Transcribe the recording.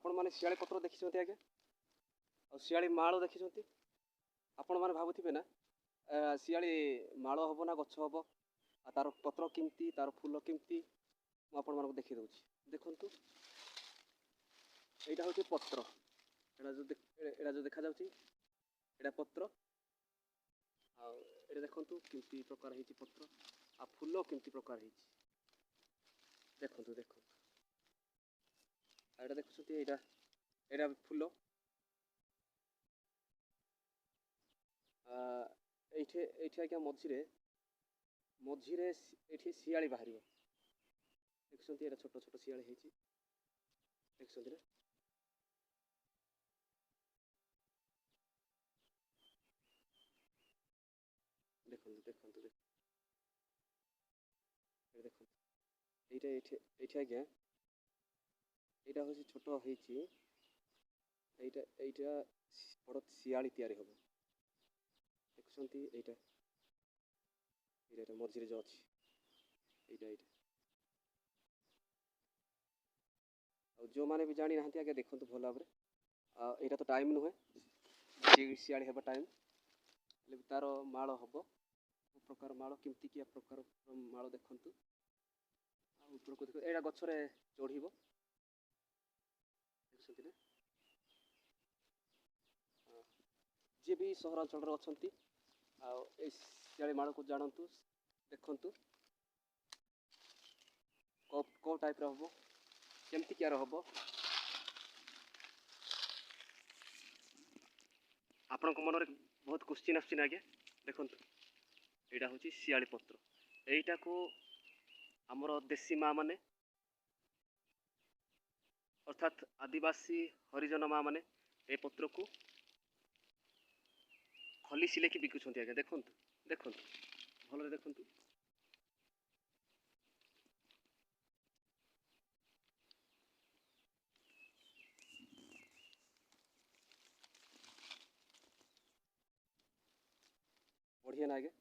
आपण मैंने शियाली पत्र देखी आज्ञा आ शियाली माल देखी आपण मैंने भावुवे ना शियाली माल हम ना गछ हम आ तार पत्र केमती तार फूल केमती आपण मानक देखी दूसरी देखु यहाँ हूँ पत्र एटा जो देखा एटा पत्र आटा देखु केमती प्रकार है पत्र आ फूल केमती प्रकार है देखु देखु एटा देखुं यहाँ फूल ये आज्ञा मझे मझे ये शियाली बाहर देखुं ये छोट छोट शियाली देखुं ना देखु देखु देखु ये आज्ञा यहाँ हूँ छोट हो बड़ शियाली तैयारी हम देखुं यहाँ मझे जो अच्छी यहाँ जो मैंने भी जानी ना आगे देखु भल भाव यहाँ तो टाइम नुहे शियाली हेबा टाइम तार माल हम प्रकार माल केमती क्या प्रकार माल देखु उपरको देख यहाँ गचरे चढ़ देखुं ना जी भी सहरांचल अच्छा शियाली माल को जानतु देखु कौ टाइप हम केमती क्या हम आपण मन में बहुत क्वेश्चन आसना आगे देखु यहाँ हूँ शियाली पत्र यहीटा को आमर देशी माँ माने अर्थात आदिवासी हरिजन माँ माने ए पत्र को खली सिलेकी बिकुंट आज्ञा देखु देखु भल देखु बढ़िया ना आगे